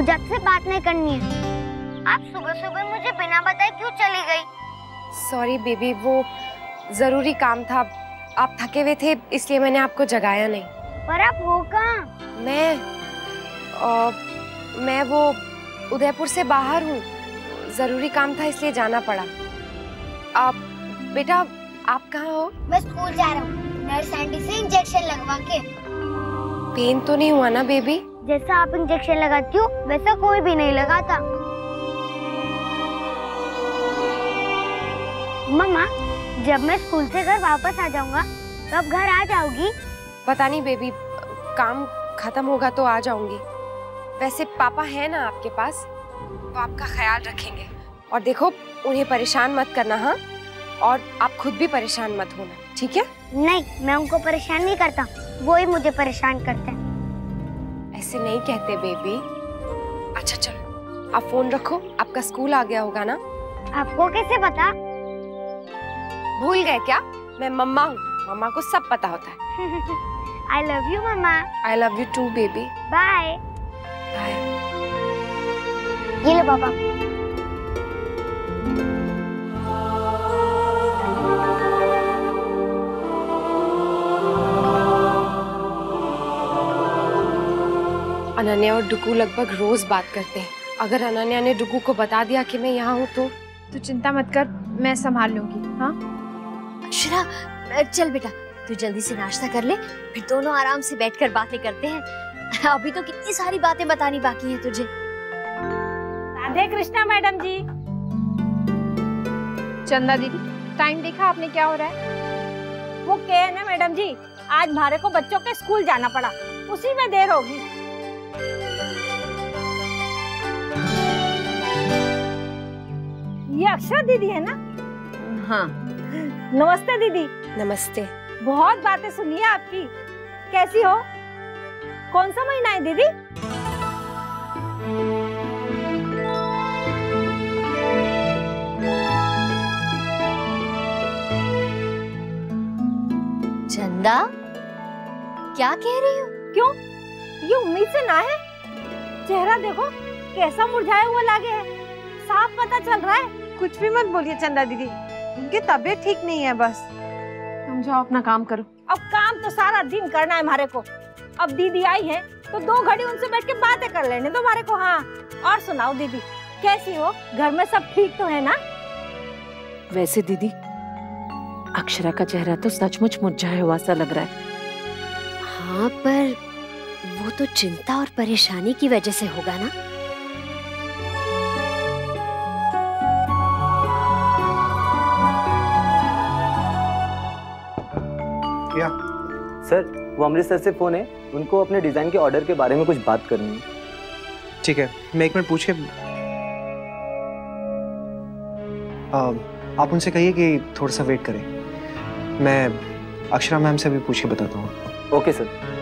मुझे आपसे बात नहीं करनी है। आप सुबह सुबह मुझे बिना बताए क्यों चली गई? सॉरी बेबी, वो जरूरी काम था। आप थके हुए थे इसलिए मैंने आपको जगाया नहीं। पर आप हो कहाँ? मैं वो उदयपुर से बाहर हूँ। जरूरी काम था इसलिए जाना पड़ा। बेटा आप कहाँ हो? मैं स्कूल जा रहा हूँ, नर्स आंटी से इंजेक्शन लगवा के। पेन तो नहीं हुआ ना बेबी? जैसा आप इंजेक्शन लगाती हो वैसा कोई भी नहीं लगाता। मम्मा, जब मैं स्कूल से घर वापस आ जाऊंगा तब घर आ जाओगी? पता नहीं बेबी, काम खत्म होगा तो आ जाऊंगी। वैसे पापा है ना आपके पास, वो आपका ख्याल रखेंगे। और देखो उन्हें परेशान मत करना, हाँ? और आप खुद भी परेशान मत होना, ठीक है? नहीं, मैं उनको परेशान नहीं करता, वो ही मुझे परेशान करते हैं। ऐसे नहीं कहते बेबी। अच्छा चलो आप फोन रखो, आपका स्कूल आ गया होगा ना? आपको कैसे पता? भूल गए क्या? मैं मम्मा हूँ, मम्मा को सब पता होता है। I love you मम्मा। I love you too baby। Bye. Bye. ये लो पापा। अनन्या और डुगू लगभग रोज बात करते हैं। अगर अनन्या ने डुगू को बता दिया कि मैं यहाँ हूँ तो चिंता मत कर, मैं संभाल लूंगी। हाँ अक्षरा, चल बेटा तू जल्दी से नाश्ता कर ले, फिर दोनों आराम से बैठकर बातें करते हैं। अभी तो कितनी सारी बातें बतानी बाकी हैं तुझे। राधे कृष्णा मैडम जी। चंदा दीदी, टाइम देखा आपने क्या हो रहा है? वो क्या है ना मैडम जी, आज हमारे को बच्चों के स्कूल जाना पड़ा, उसी में देर होगी। ये अक्षरा दीदी है ना? हाँ। नमस्ते दीदी। नमस्ते। बहुत बातें सुनी है आपकी, कैसी हो? कौन सा महीना है दीदी? चंदा, क्या कह रही हो? क्यों, ये उम्मीद से ना है? चेहरा देखो कैसा मुरझाया हुआ लागे है, साफ पता चल रहा है। कुछ भी मत बोलिए चंदा दीदी, उनकी तबीयत ठीक नहीं है। बस तुम जाओ अपना काम करो। अब काम तो सारा दिन करना है हमारे को। अब दीदी आई है तो 2 घड़ी उनसे बैठ के बातें कर लेने दो हमारे को। हाँ, और सुनाओ दीदी, कैसी हो? घर में सब ठीक तो है ना? वैसे दीदी, अक्षरा का चेहरा तो सचमुच मुरझाया हुआ सा लग रहा है। हाँ, पर वो तो चिंता और परेशानी की वजह से होगा ना। क्या? सर, वो अमृतसर से फोन है, उनको अपने डिजाइन के ऑर्डर के बारे में कुछ बात करनी है। ठीक है, मैं 1 मिनट पूछ के आप उनसे कहिए कि थोड़ा सा वेट करें। मैं अक्षरा मैम से भी पूछ के बताता हूँ। Okay sir.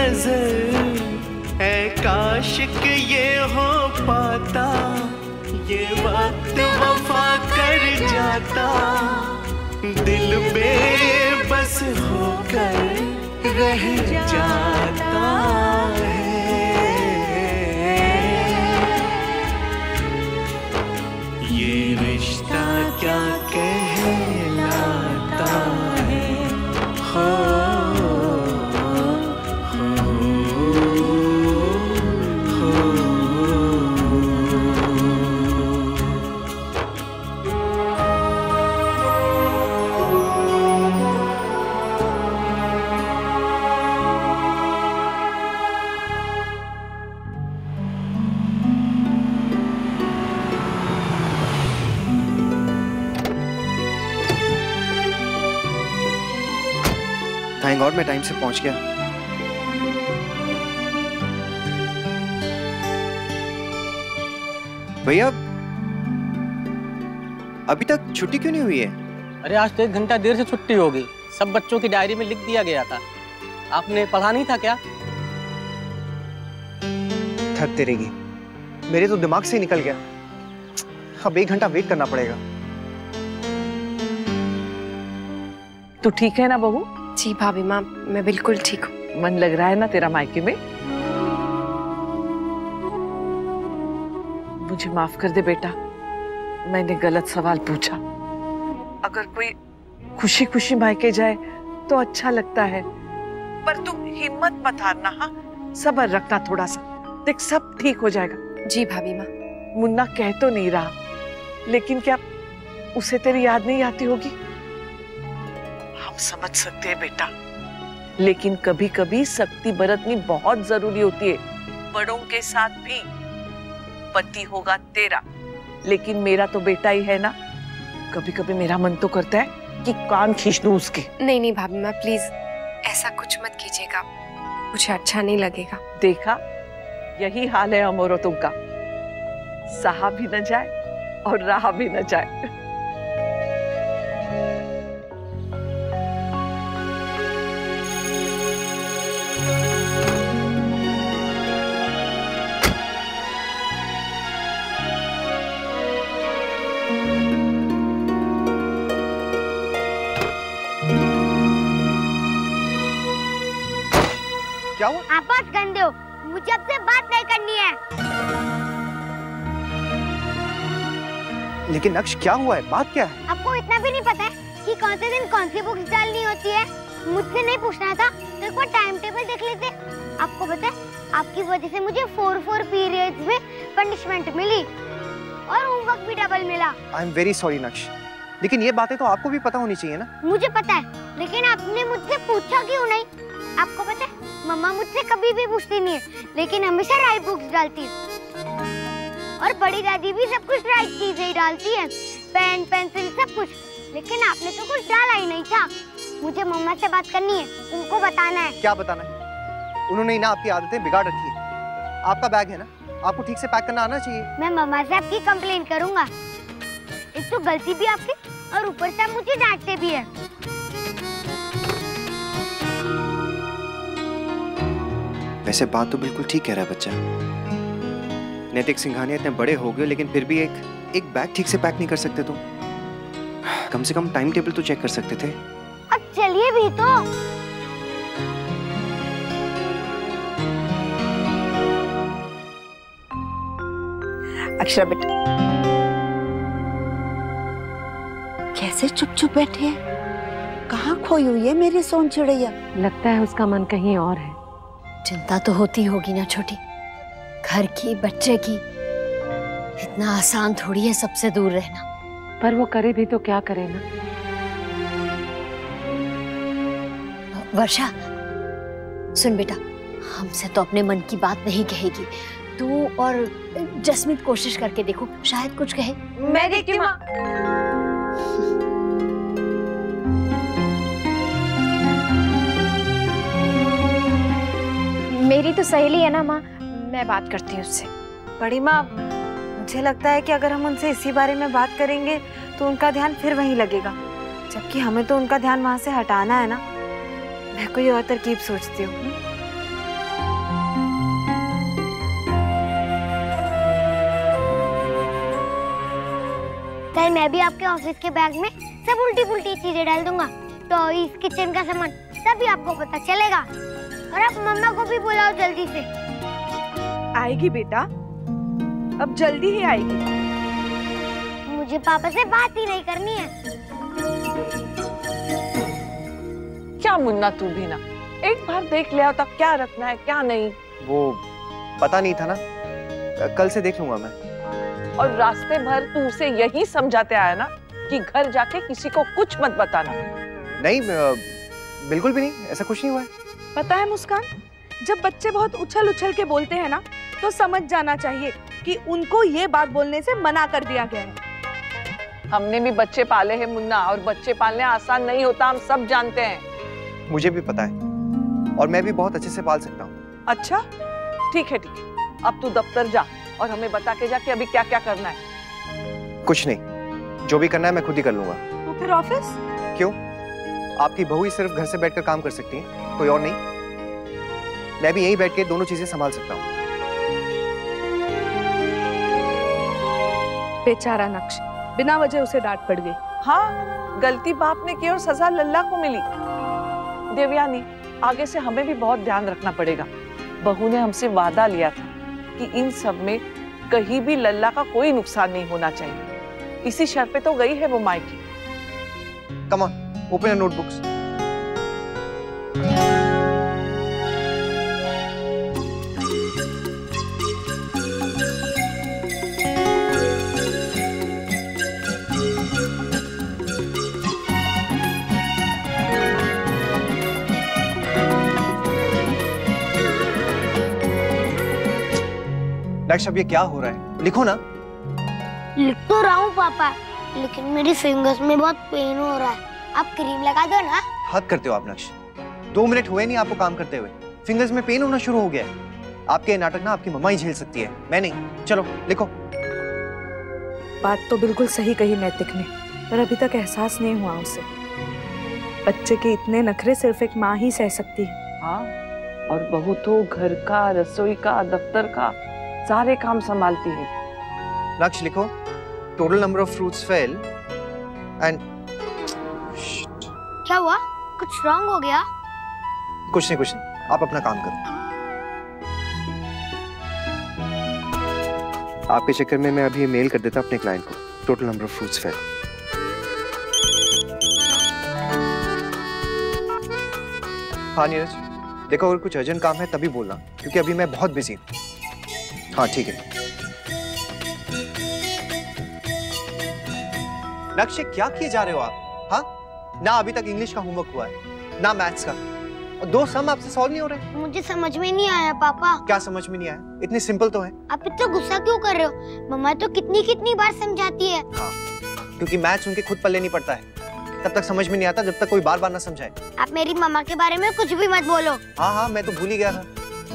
नजर, ऐ काश कि ये हो पाता, ये वक्त वफा कर जाता, दिल बेबस होकर रह जाता है। ये रिश्ता क्या कहलाता है, हो थैंक गॉड मैं टाइम से पहुंच गया। भैया अभी तक छुट्टी क्यों नहीं हुई है? अरे आज तो 1 घंटा देर से छुट्टी होगी, सब बच्चों की डायरी में लिख दिया गया था। आपने पढ़ा नहीं था क्या? थक तेरेगी, मेरे तो दिमाग से ही निकल गया। अब 1 घंटा वेट करना पड़ेगा। तू ठीक है ना बहू? जी भाभी माँ, मैं बिल्कुल ठीक हूँ। मन लग रहा है ना तेरा मायके में? मुझे माफ कर दे बेटा, मैंने गलत सवाल पूछा। अगर कोई खुशी खुशी मायके जाए तो अच्छा लगता है, पर तू हिम्मत मत हारना। हाँ, सब्र रखना थोड़ा सा, देख सब ठीक हो जाएगा। जी भाभी माँ। मुन्ना कह तो नहीं रहा, लेकिन क्या उसे तेरी याद नहीं आती होगी? हम समझ सकते हैं बेटा, लेकिन कभी कभी सख्ती बरतनी बहुत जरूरी होती है, बड़ों के साथ भी। पति होगा तेरा, लेकिन मेरा तो बेटा ही है ना। कभी कभी मेरा मन तो करता है कि कान खींच दूं उसके। नहीं नहीं भाभी माँ, प्लीज ऐसा कुछ मत कीजिएगा, मुझे अच्छा नहीं लगेगा। देखा, यही हाल है हम औरतों का, सहा भी न जाए और रहा भी न जाए। क्या हुआ? आप बस गंदे हो, मुझे आपसे बात नहीं करनी है। लेकिन नक्श क्या हुआ है? बात क्या है? आपको इतना भी नहीं पता है कि कौन से दिन कौन सी बुक्स डालनी होती है? मुझसे नहीं पूछना था तो एक बार टाइम टेबल देख लेते। आपको पता है, आपकी वजह से मुझे 4 पीरियड्स में पनिशमेंट मिली और होमवर्क भी डबल मिला। आई एम वेरी सॉरी नक्श, लेकिन ये बातें तो आपको भी पता होनी चाहिए ना। मुझे पता है, लेकिन आपने मुझसे पूछा क्यों नहीं? आपको पता है, मम्मा मुझसे कभी भी पूछती नहीं है, लेकिन हमेशा राइट बुक्स डालती है। और बड़ी दादी भी सब कुछ राइट चीजें ही डालती है, पेन पेंसिल सब कुछ। लेकिन आपने तो कुछ डाला ही नहीं था। मुझे मम्मा से बात करनी है, उनको बताना है। क्या बताना है? उन्होंने ही ना आपकी आदतें बिगाड़ रखी है। आपका बैग है ना, आपको ठीक से पैक करना आना चाहिए। मैं मम्मा से आपकी कंप्लेन करूंगा। एक तो गलती भी आपकी और ऊपर से आप मुझे डांटते भी है। वैसे बात तो बिल्कुल ठीक कह रहा है बच्चा। नैतिक सिंघानिया इतने बड़े हो गए, लेकिन फिर भी एक बैग ठीक से पैक नहीं कर सकते तुम? कम से कम टाइम टेबल तो चेक कर सकते थे। अब चलिए भी तो। अक्षरा बेटा, कैसे चुप चुप बैठे हैं? कहाँ खोई हुई है मेरी सोन चिड़ैया? लगता है उसका मन कहीं और है। चिंता तो होती होगी ना छोटी, घर की, बच्चे की। इतना आसान थोड़ी है सबसे दूर रहना। पर वो करे भी तो क्या करे ना। वर्षा सुन बेटा, हमसे तो अपने मन की बात नहीं कहेगी। तू और जसमीत कोशिश करके देखो, शायद कुछ कहे। मैं देखती हूँ। मेरी तो सहेली है ना माँ, मैं बात करती हूँ उससे। बड़ी माँ, मुझे लगता है कि अगर हम उनसे इसी बारे में बात करेंगे तो उनका ध्यान फिर वहीं लगेगा, जबकि हमें तो उनका ध्यान वहाँ से हटाना है ना। मैं कोई और तरकीब सोचती हूँ। कल मैं भी आपके ऑफिस के बैग में सब उल्टी पुल्टी चीजें डाल दूंगा, टॉयज, किचन का सामान, तभी आपको पता चलेगा। और आप मम्मा को भी बुलाओ जल्दी से। आएगी बेटा, अब जल्दी ही आएगी। मुझे पापा से बात ही नहीं करनी है। क्या मुन्ना तू भी ना, एक बार देख लिया तब क्या रखना है क्या नहीं। वो पता नहीं था ना, कल से देख लूंगा मैं। और रास्ते भर तू उसे यही समझाते आया ना कि घर जाके किसी को कुछ मत बताना। नहीं, बिल्कुल भी नहीं, ऐसा कुछ नहीं हुआ है। पता है मुस्कान, जब बच्चे बहुत उछल उछल के बोलते हैं ना, तो समझ जाना चाहिए कि उनको ये बात बोलने से मना कर दिया गया है। हमने भी बच्चे पाले हैं मुन्ना, और बच्चे पालने आसान नहीं होता, हम सब जानते हैं। मुझे भी पता है, और मैं भी बहुत अच्छे से पाल सकता हूँ। अच्छा ठीक है, अब तू दफ्तर जा और हमें बता के जा कि अभी क्या क्या करना है। कुछ नहीं, जो भी करना है मैं खुद ही कर लूंगा। तो फिर ऑफिस? क्यों? आपकी बहू ही सिर्फ घर से बैठकर काम कर सकती है, कोई और नहीं। मैं भी यहीं बैठ के दोनों चीजें संभाल सकता हूँ। बेचारा नक्श, बिना वजह उसे डांट पड़ गई। हाँ, गलती बाप ने की और सजा लल्ला को मिली। देवयानी, आगे से हमें भी बहुत ध्यान रखना पड़ेगा। बहू ने हमसे वादा लिया था कि इन सब में कहीं भी लल्ला का कोई नुकसान नहीं होना चाहिए। इसी शर्त पे तो गई है वो मायके। Come on, open your notebooks. नक्श, अब ये क्या हो रहा है? लिखो ना। लिख तो रहा हूँ पापा, लेकिन मेरी फिंगर्स में बहुत पेन हो रहा है। आप क्रीम लगा दो ना। हद करते हो आप नक्श, 2 मिनट हुए नहीं आपको काम करते हुए, फिंगर्स में पेन होना शुरू हो गया है। आपके नाटक ना आपकी मम्मा ही झेल सकती है, मैं नहीं। चलो लिखो। बात तो बिल्कुल सही कही नैतिक ने, पर अभी तक एहसास नहीं हुआ उसे। बच्चे के इतने नखरे सिर्फ एक माँ ही सह सकती है। हाँ, और बहू तो घर का, रसोई का, दफ्तर का सारे काम संभालती है। नक्श लिखो, total number of fruits fail and. क्या हुआ? कुछ रॉन्ग हो गया? कुछ नहीं, आप अपना काम करो। आपके चक्कर में मैं अभी मेल कर देता अपने क्लाइंट को, total number of fruits fail. हाँ नीरज, देखो अगर कुछ अर्जेंट काम है तभी बोलना, क्योंकि अभी मैं बहुत बिजी हूँ। हाँ ठीक है। नक्शे क्या किए जा रहे हो आप? हाँ, ना अभी तक इंग्लिश का होमवर्क हुआ है, ना मैथ्स का, और 2 सम आपसे सॉल्व नहीं हो रहे। मुझे समझ में नहीं आया पापा। क्या समझ में नहीं आया? इतने सिंपल तो है। आप इतना गुस्सा क्यों कर रहे हो? मम्मा तो कितनी बार समझाती है। हाँ, क्योंकि मैथ्स उनके खुद पल्ले नहीं पड़ता है, तब तक समझ में नहीं आता जब तक कोई बार बार ना समझाए। आप मेरी मम्मा के बारे में कुछ भी मत बोलो। हाँ, मैं तो भूल ही गया था।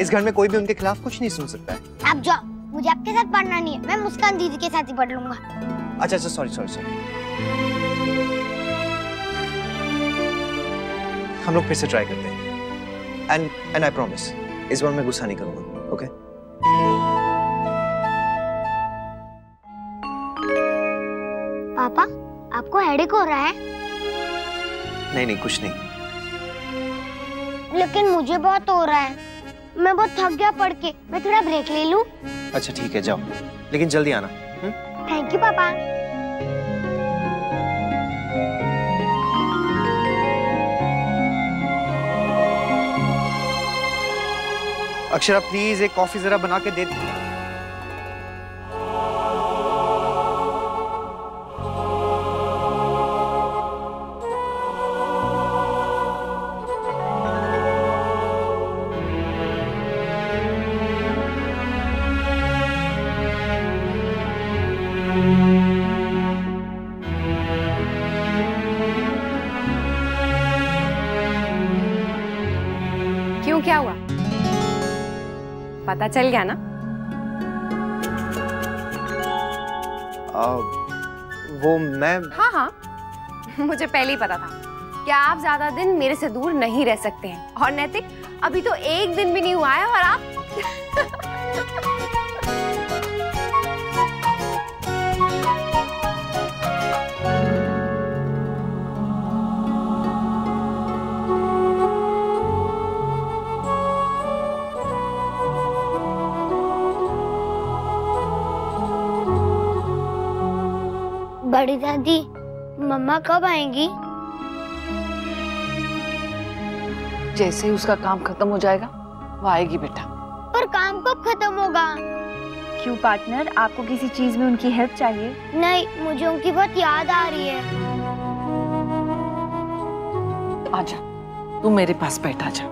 इस घर में कोई भी उनके खिलाफ कुछ नहीं सुन सकता है। आप जाओ, मुझे आपके साथ पढ़ना नहीं है, मैं मुस्कान दीदी के साथ ही पढ़ लूंगा। अच्छा, सॉरी। हम लोग फिर से ट्राई करते हैं। एंड आई प्रॉमिस, इस बार मैं गुस्सा नहीं करूंगा, ओके? पापा, आपको हेडेक हो रहा है? नहीं, कुछ नहीं। लेकिन मुझे बहुत हो रहा है, मैं बहुत थक गया पढ़ के। मैं थोड़ा ब्रेक ले लूं? अच्छा ठीक है, जाओ, लेकिन जल्दी आना। थैंक यू पापा। अक्षरा प्लीज एक कॉफी जरा बना के दे। क्यों, क्या हुआ? पता चल गया ना? वो मैं। हाँ, मुझे पहले ही पता था कि आप ज्यादा दिन मेरे से दूर नहीं रह सकते हैं। और नैतिक, अभी तो 1 दिन भी नहीं हुआ है और आप बड़ी दादी, मम्मा कब आएंगी? जैसे ही उसका काम खत्म हो जाएगा वो आएगी बेटा। पर काम कब खत्म होगा? क्यों पार्टनर, आपको किसी चीज में उनकी हेल्प चाहिए? नहीं, मुझे उनकी बहुत याद आ रही है। आजा, तू मेरे पास बैठ, आजा।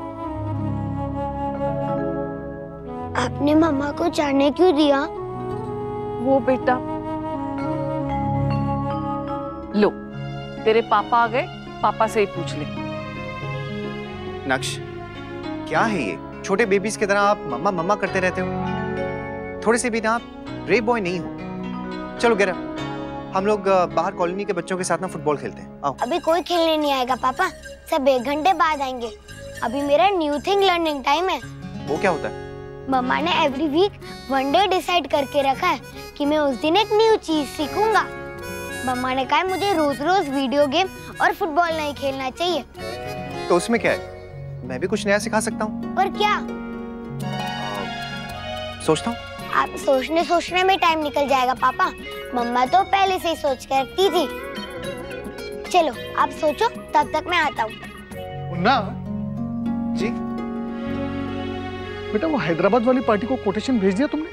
आपने मम्मा को जाने क्यों दिया? वो बेटा, लो तेरे पापा आ गए, पापा से ही पूछ ले। नक्श, क्या है ये? छोटे बेबीज की तरह आप मम्मा मम्मा करते रहते हो। थोड़े से भी ना आप ब्रेव बॉय नहीं हो। चलो गेरा, हम लोग बाहर कॉलोनी के बच्चों के साथ ना फुटबॉल खेलते हैं। आओ। अभी कोई खेलने नहीं आएगा पापा, सब 1 घंटे बाद आएंगे। अभी मेरा न्यू थिंग लर्निंग टाइम है। वो क्या होता है? मम्मा ने एवरी वीक 1 डे डिसाइड करके रखा है कि मैं उस दिन एक न्यू चीज सीखूंगा। मम्मा ने कहा है मुझे रोज रोज वीडियो गेम और फुटबॉल नहीं खेलना चाहिए। तो उसमें क्या है, मैं भी कुछ नया सिखा सकता हूँ। पर क्या? सोचता हूँ। आप सोचने में टाइम निकल जाएगा पापा। मम्मा तो पहले से ही सोच कर रखती थी। चलो आप सोचो, तब तक मैं आता हूँ। मुन्ना जी बेटा, वो हैदराबाद वाली पार्टी को कोटेशन भेज दिया तुमने?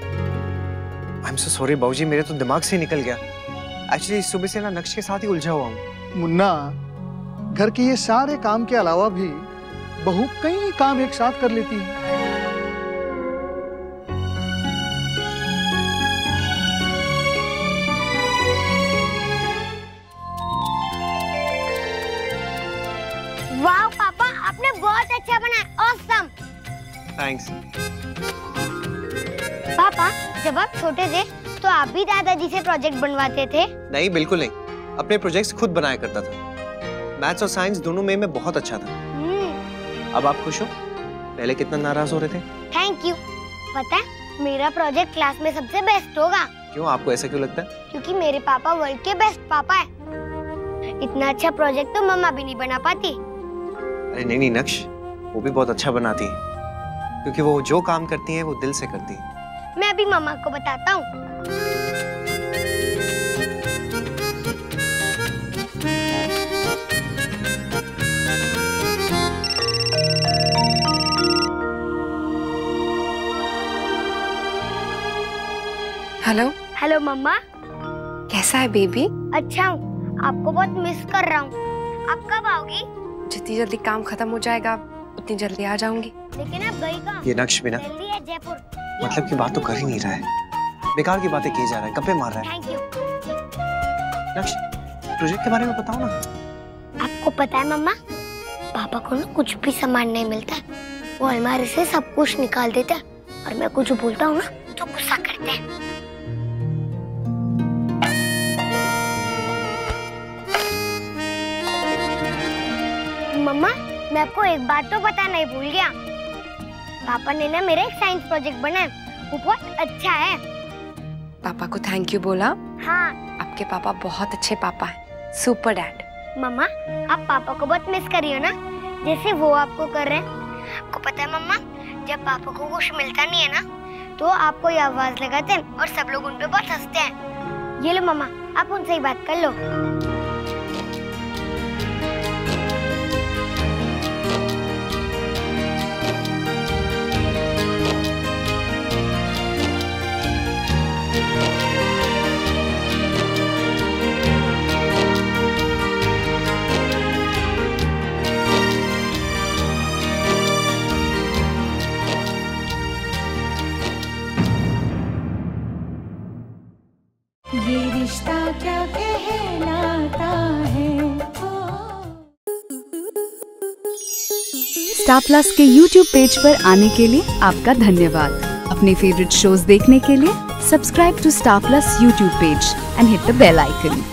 आई एम सो सॉरी बाबूजी, मेरे तो दिमाग से ही निकल गया। एक्चुअली सुबह से ना नक्श के साथ ही उलझा हुआ हूँ। मुन्ना, घर के ये सारे काम के अलावा भी बहू कई काम एक साथ कर लेती है। वाह पापा, आपने बहुत अच्छा बनाया, ऑसम। थैंक्स। पापा, जब आप छोटे थे तो आप भी दादाजी से प्रोजेक्ट बनवाते थे? नहीं, बिल्कुल नहीं। अपने प्रोजेक्ट्स खुद बनाया करता था। मैथ्स और साइंस दोनों में मैं बहुत अच्छा था। अब आप खुश हो? पहले कितना नाराज हो रहे थे। Thank you. पता है, मेरा प्रोजेक्ट क्लास में सबसे बेस्ट होगा। क्यों, आपको ऐसा क्यों लगता है? क्योंकि मेरे पापा वर्ल्ड के बेस्ट पापा है। इतना अच्छा प्रोजेक्ट तो मम्मा भी नहीं बना पाती। अरे नहीं नक्श, वो भी बहुत अच्छा बनाती है, क्योंकि वो जो काम करती है वो दिल से करती है। मैं अभी मम्मा को बताता हूँ। हेलो। हेलो मम्मा। कैसा है बेबी? अच्छा हूँ, आपको बहुत मिस कर रहा हूँ। आप कब आओगी? जितनी जल्दी काम खत्म हो जाएगा उतनी जल्दी आ जाऊंगी। लेकिन आप गई कहाँ? ये नक्श भी ना जल्दी है जयपुर। मतलब की बात तो कर ही नहीं रहा है, बेकार की बातें किए जा रहा है, गप्पे मार रहा है। Thank you. नक्श, प्रोजेक्ट के बारे में बताओ ना। आपको पता है मम्मा, पापा को ना कुछ भी सामान नहीं मिलता, वो अलमारी से सब कुछ निकाल देते हैं, और मैं कुछ बोलता हूँ ना तो गुस्सा करते हैं। मम्मा, मैं आपको एक बात तो पता नहीं भूल गया। पापा ने ना मेरा एक साइंस प्रोजेक्ट बनाया, वो बहुत अच्छा है। पापा को थैंक यू बोला? हाँ। आपके पापा बहुत अच्छे पापा हैं, सुपर डैड। मम्मा, आप पापा को बहुत मिस करी हो ना, जैसे वो आपको कर रहे हैं। आपको पता है मम्मा, जब पापा को कुछ मिलता नहीं है ना, तो आपको ये आवाज लगाते हैं और सब लोग उन पे बहुत हंसते हैं। ये लो मम्मा, आप उनसे ही बात कर लो। ये रिश्ता क्या कहलाता है। स्टार प्लस के YouTube पेज पर आने के लिए आपका धन्यवाद। अपने फेवरेट शोज देखने के लिए subscribe to Star Plus YouTube page and hit the bell icon.